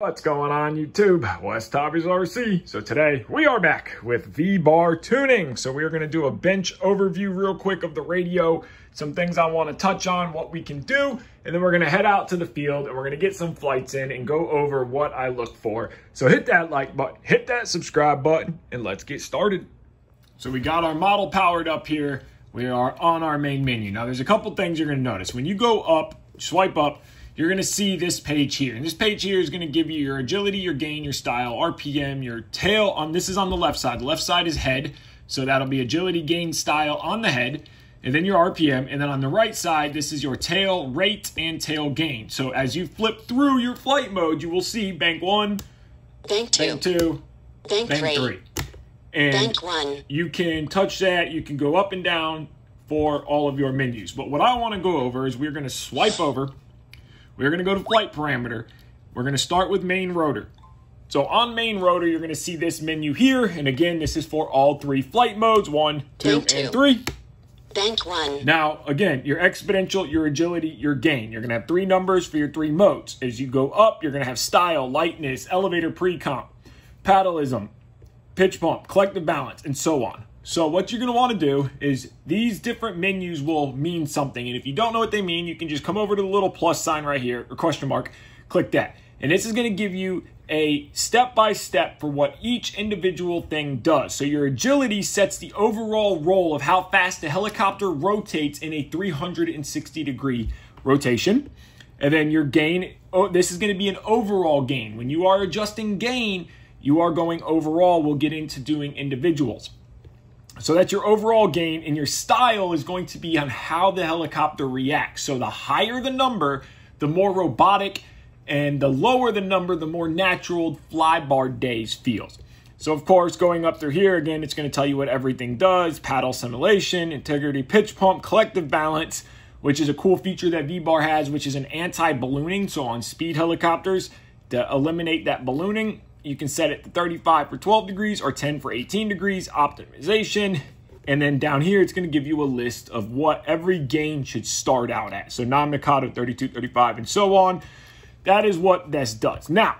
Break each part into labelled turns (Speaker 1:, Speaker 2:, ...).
Speaker 1: What's going on YouTube? WestHobbiesRC. So today we are back with Vbar tuning. So we are going to do a bench overview real quick of the radio, some things I want to touch on, what we can do, and then we're going to head out to the field and we're going to get some flights in and go over what I look for. So hit that like button, hit that subscribe button, and let's get started. So we got our model powered up here. We are on our main menu. Now there's a couple things you're going to notice. When you go up, swipe up, you're going to see this page here. And this page here is going to give you your agility, your gain, your style, RPM, your tail. This is on the left side. The left side is head. So that'll be agility, gain, style on the head. And then your RPM. And then on the right side, this is your tail rate and tail gain. So as you flip through your flight mode, you will see bank 1,
Speaker 2: bank 2,
Speaker 1: bank 2,
Speaker 2: bank 3,
Speaker 1: and
Speaker 2: bank 1.
Speaker 1: You can touch that. You can go up and down for all of your menus. But what I want to go over is we're going to swipe over. We're going to go to flight parameter. We're going to start with main rotor. So on main rotor, you're going to see this menu here. And again, this is for all three flight modes, 1, 2, and 3.
Speaker 2: Bank 1.
Speaker 1: Now, again, your exponential, your agility, your gain. You're going to have 3 numbers for your 3 modes. As you go up, you're going to have style, lightness, elevator pre-comp, paddleism, pitch pump, collective balance, and so on. So what you're going to want to do is these different menus will mean something. And if you don't know what they mean, you can just come over to the little plus sign right here, or question mark, click that. And this is going to give you a step-by-step for what each individual thing does. So your agility sets the overall roll of how fast the helicopter rotates in a 360-degree rotation. And then your gain, this is going to be an overall gain. When you are adjusting gain, you are going overall. We'll get into doing individuals. So that's your overall gain, and your style is going to be on how the helicopter reacts. So the higher the number, the more robotic, and the lower the number, the more natural flybar days feels. So of course, going up through here, again, it's going to tell you what everything does: paddle simulation, integrity, pitch pump, collective balance, which is a cool feature that Vbar has, which is an anti-ballooning. So on speed helicopters, to eliminate that ballooning, you can set it to 35 for 12 degrees or 10 for 18 degrees, optimization. And then down here, it's going to give you a list of what every gain should start out at. So non-Mikado, 32, 35, and so on. That is what this does. Now,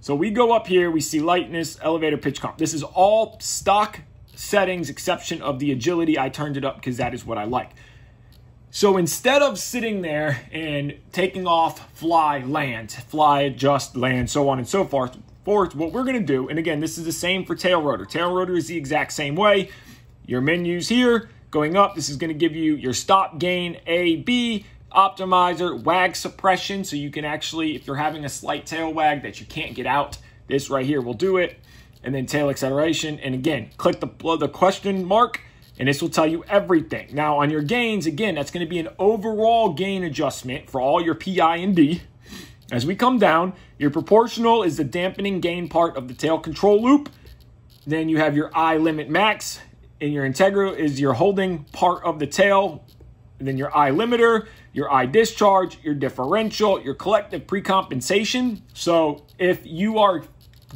Speaker 1: so we go up here, we see lightness, elevator, pitch comp. This is all stock settings, exception of the agility. I turned it up because that is what I like. So instead of sitting there and taking off, fly, land, fly, adjust, land, so on and so forth, what we're going to do, and again, this is the same for tail rotor. Tail rotor is the exact same way. Your menus here, going up, this is going to give you your stop, gain, A, B, optimizer, wag suppression, so you can actually, if you're having a slight tail wag that you can't get out, this right here will do it. And then tail acceleration, and again, click the question mark, and this will tell you everything. Now, on your gains, again, that's going to be an overall gain adjustment for all your PI and D. As we come down, your proportional is the dampening gain part of the tail control loop. Then you have your I limit max, and your integral is your holding part of the tail. And then your I limiter, your I discharge, your differential, your collective precompensation. So if you are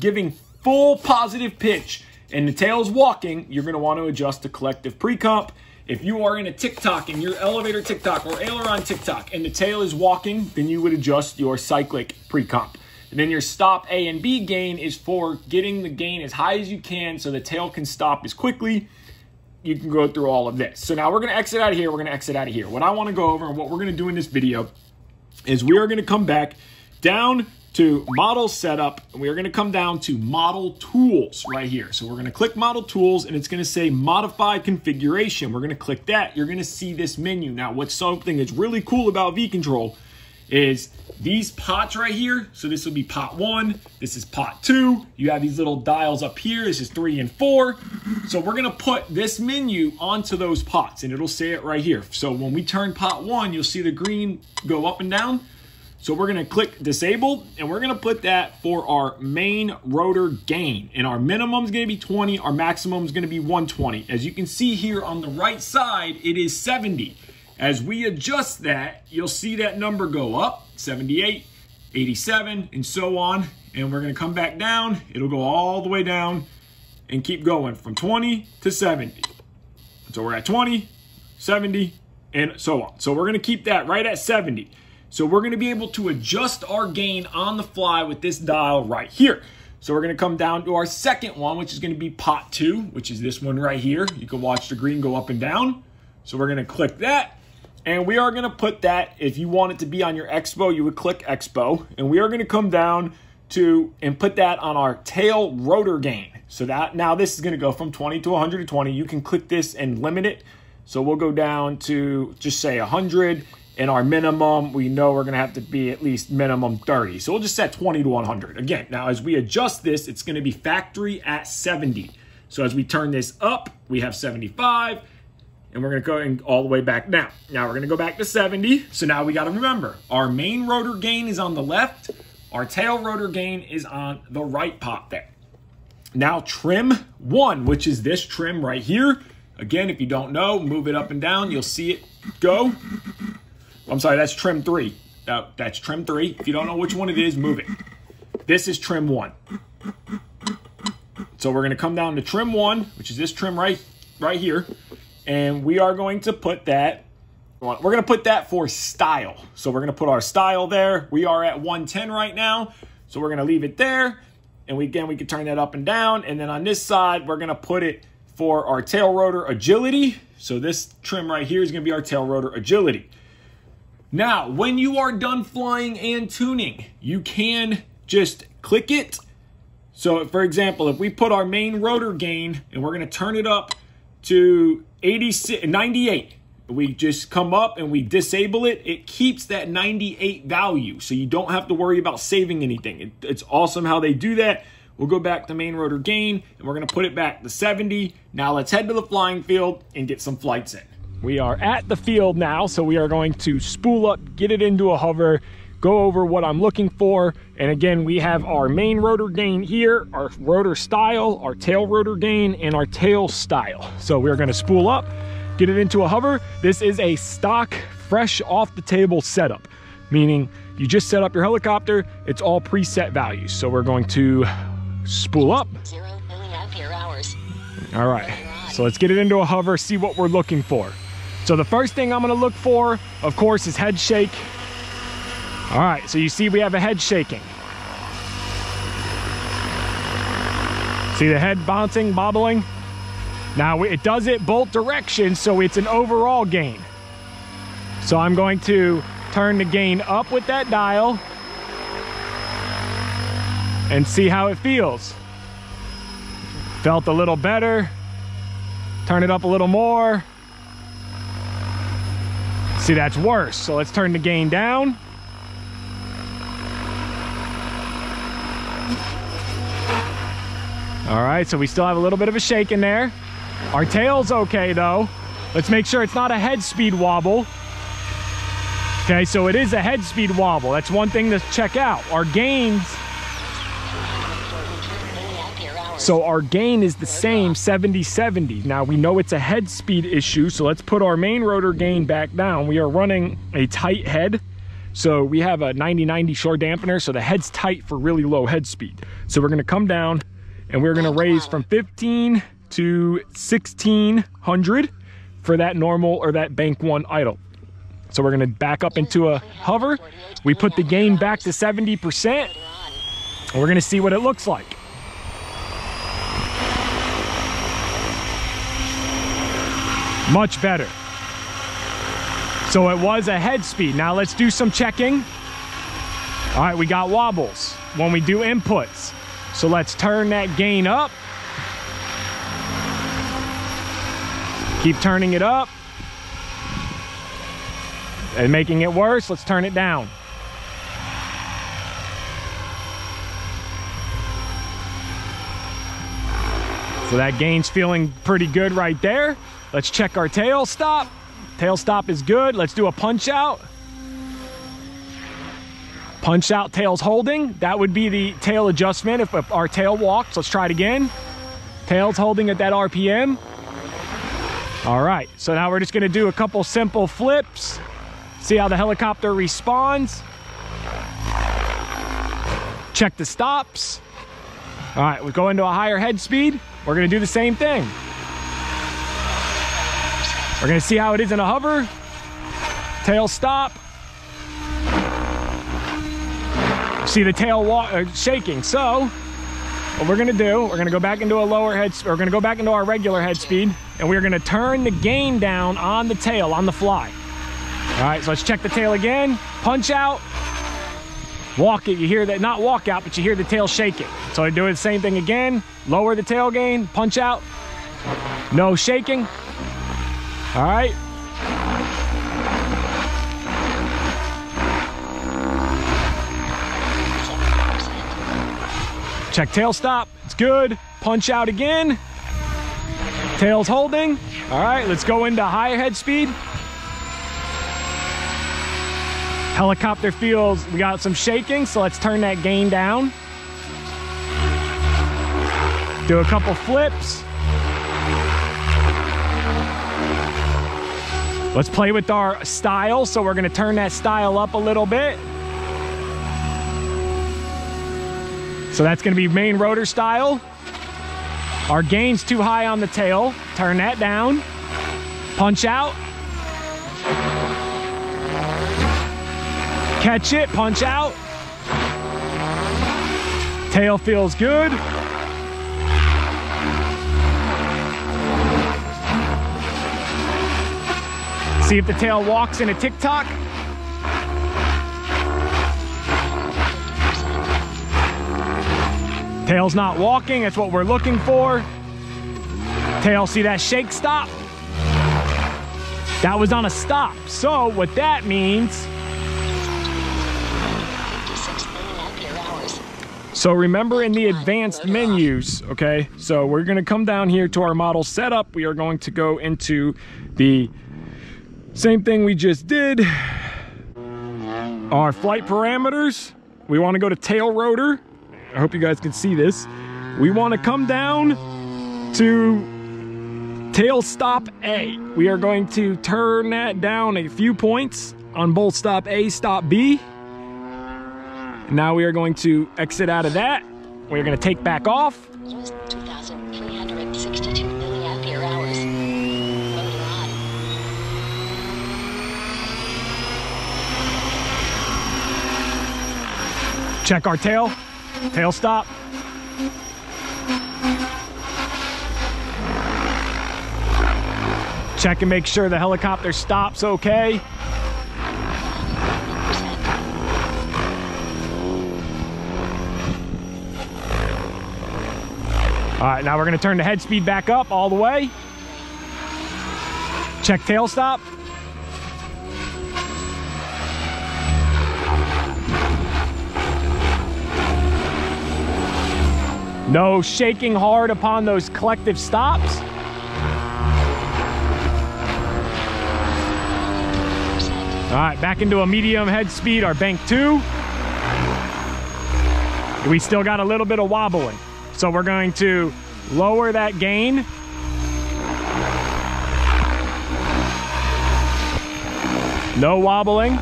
Speaker 1: giving full positive pitch and the tail is walking, you're going to want to adjust the collective precomp. If you are in a tick-tock, in your elevator tick-tock or aileron tick-tock, and the tail is walking, then you would adjust your cyclic pre-comp. And then your stop A and B gain is for getting the gain as high as you can so the tail can stop as quickly. You can go through all of this. So now we're going to exit out of here. We're going to exit out of here. What I want to go over and what we're going to do in this video is we are going to come back down to model setup, and we're going to come down to model tools right here. So we're going to click model tools, and it's going to say modify configuration. We're going to click that. You're going to see this menu. Now, what's something that's really cool about V-Control is these pots right here. So this will be pot 1. This is pot 2. You have these little dials up here. This is 3 and 4. So we're going to put this menu onto those pots, and it'll say it right here. So when we turn pot 1, you'll see the green go up and down. So we're going to click disable, and we're going to put that for our main rotor gain. And our minimum is going to be 20. Our maximum is going to be 120. As you can see here on the right side, it is 70. As we adjust that, you'll see that number go up, 78, 87, and so on. And we're going to come back down. It'll go all the way down and keep going from 20 to 70. So we're at 20, 70, and so on. So we're going to keep that right at 70. So we're gonna be able to adjust our gain on the fly with this dial right here. So we're gonna come down to our second one, which is gonna be pot 2, which is this one right here. You can watch the green go up and down. So we're gonna click that. And we are gonna put that, if you want it to be on your Expo, you would click Expo. And we are gonna come down to and put that on our tail rotor gain. So that now this is gonna go from 20 to 120. You can click this and limit it. So we'll go down to just say 100. And our minimum, we know we're gonna have to be at least minimum 30. So we'll just set 20 to 100. Again, now as we adjust this, it's gonna be factory at 70. So as we turn this up, we have 75, and we're gonna go all the way back down. Now we're gonna go back to 70. So now we gotta remember, our main rotor gain is on the left, our tail rotor gain is on the right pot there. Now trim 1, which is this trim right here. Again, if you don't know, move it up and down, you'll see it go. I'm sorry, that's trim 3. That's trim 3. If you don't know which one it is, move it. This is trim 1. So we're gonna come down to trim 1, which is this trim right here. And we are going to put that, we're gonna put that for style. So we're gonna put our style there. We are at 110 right now. So we're gonna leave it there. And we can turn that up and down. And then on this side, we're gonna put it for our tail rotor agility. So this trim right here is gonna be our tail rotor agility. Now, when you are done flying and tuning, you can just click it. So for example, if we put our main rotor gain and we're gonna turn it up to 98, we just come up and we disable it, it keeps that 98 value. So you don't have to worry about saving anything. It's awesome how they do that. We'll go back to main rotor gain and we're gonna put it back to 70. Now let's head to the flying field and get some flights in. We are at the field now, so we are going to spool up, get it into a hover, go over what I'm looking for. And again, we have our main rotor gain here, our rotor style, our tail rotor gain, and our tail style. So we're gonna spool up, get it into a hover. This is a stock, fresh off the table setup, meaning you just set up your helicopter, it's all preset values. So we're going to spool up.
Speaker 2: 0 milliampere hours.
Speaker 1: All right, so let's get it into a hover, see what we're looking for. So the first thing I'm gonna look for, of course, is head shake. All right, so you see we have a head shaking. See the head bouncing, bobbling? Now it does it both directions, so it's an overall gain. So I'm going to turn the gain up with that dial and see how it feels. Felt a little better. Turn it up a little more. See, that's worse. So let's turn the gain down. All right, so we still have a little bit of a shake in there. Our tail's okay though. Let's make sure it's not a head speed wobble. Okay, so it is a head speed wobble. That's one thing to check out. Our gains, so our gain is the same, 70-70. Now we know it's a head speed issue, so let's put our main rotor gain back down. We are running a tight head. So we have a 90-90 shore dampener, so the head's tight for really low head speed. So we're gonna come down and we're gonna raise from 15 to 1600 for that normal or that bank 1 idle. So we're gonna back up into a hover. We put the gain back to 70%, and we're gonna see what it looks like. Much better. So it was a head speed. Now let's do some checking. All right, we got wobbles when we do inputs. So let's turn that gain up. Keep turning it up. And making it worse, let's turn it down. So that gain's feeling pretty good right there. Let's check our tail stop. Tail stop is good. Let's do a punch out. Punch out, tail's holding. That would be the tail adjustment if our tail walks. Let's try it again. Tail's holding at that RPM. All right, so now we're just gonna do a couple simple flips. See how the helicopter responds. Check the stops. All right, we go into a higher head speed. We're gonna do the same thing. We're gonna see how it is in a hover. Tail stop. See the tail shaking. So what we're gonna do, we're gonna go back into a lower head, we're gonna go back into our regular head speed, and we're gonna turn the gain down on the tail, on the fly. All right, so let's check the tail again. Punch out, walk it. You hear that, not walk out, but you hear the tail shaking. So I do the same thing again. Lower the tail gain, punch out. No shaking. All right. Check tail stop, it's good. Punch out again. Tail's holding. All right, let's go into higher head speed. Helicopter feels, we got some shaking, so let's turn that gain down. Do a couple flips. Let's play with our style, so we're gonna turn that style up a little bit. So that's gonna be main rotor style. Our gain's too high on the tail. Turn that down. Punch out. Catch it, punch out. Tail feels good. See if the tail walks in a tick-tock. Tail's not walking, that's what we're looking for. Tail, see that shake stop? That was on a stop. So what that means, so remember in the advanced menus, okay? So we're gonna come down here to our model setup. We are going to go into the same thing we just did. Our flight parameters. We wanna go to tail rotor. I hope you guys can see this. We wanna come down to tail stop A. We are going to turn that down a few points on both stop A, stop B. Now we are going to exit out of that. We're going to take back off.
Speaker 2: 2,362 milliampere hours. Motor on.
Speaker 1: Check our tail. Tail stop. Check and make sure the helicopter stops okay. All right, now we're gonna turn the head speed back up all the way. Check tail stop. No shaking hard upon those collective stops. All right, back into a medium head speed, our bank 2. We still got a little bit of wobbling. So we're going to lower that gain. No wobbling.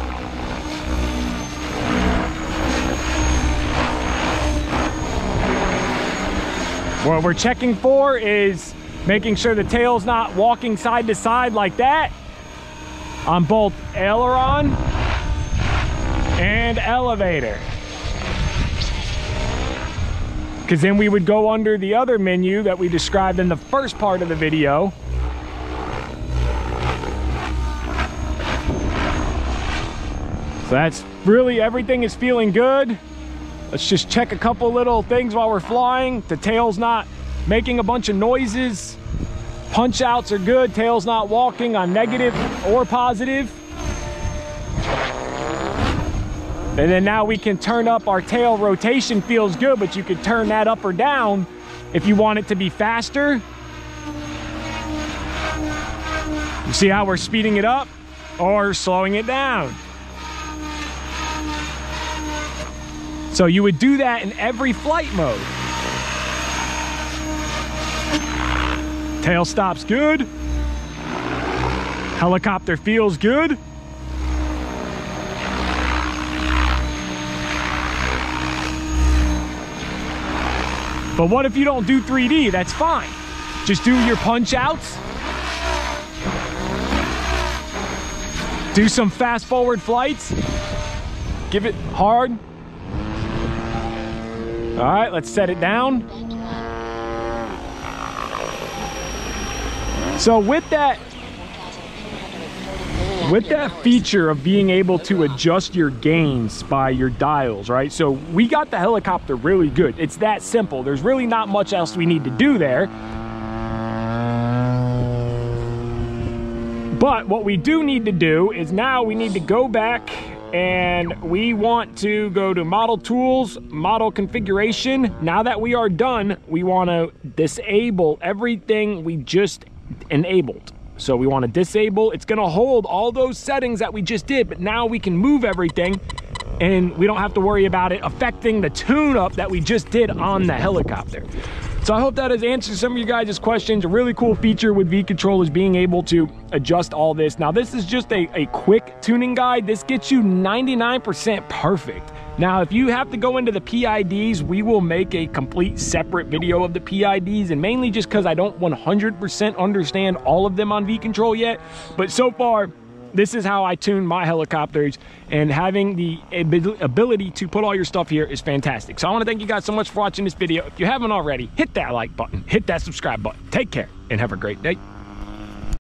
Speaker 1: What we're checking for is making sure the tail's not walking side to side like that on both aileron and elevator. Because then we would go under the other menu that we described in the first part of the video. So that's really, everything is feeling good. Let's just check a couple little things while we're flying. The tail's not making a bunch of noises. Punch outs are good. Tail's not walking on negative or positive. And then now we can turn up our tail rotation. Feels good, but you can turn that up or down if you want it to be faster. You see how we're speeding it up or slowing it down. So you would do that in every flight mode. Tail stops good. Helicopter feels good. But what if you don't do 3D? That's fine. Just do your punch outs. Do some fast forward flights. Give it hard. All right, let's set it down. So with that feature of being able to adjust your gains by your dials, right? So we got the helicopter really good. It's that simple. There's really not much else we need to do there. But what we do need to do is now we need to go back and we want to go to model tools, model configuration. Now that we are done, we want to disable everything we just enabled. So we want to disable. It's going to hold all those settings that we just did, but now we can move everything and we don't have to worry about it affecting the tune-up that we just did on the helicopter. So I hope that has answered some of you guys' questions. A really cool feature with V-Control is being able to adjust all this. Now this is just a quick tuning guide. This gets you 99% perfect. Now if you have to go into the PIDs, we will make a complete separate video of the PIDs, and mainly just because I don't 100% understand all of them on V-Control yet. But so far, this is how I tune my helicopters, and having the ability to put all your stuff here is fantastic. So I want to thank you guys so much for watching this video. If you haven't already, hit that like button, hit that subscribe button. Take care and have a great day.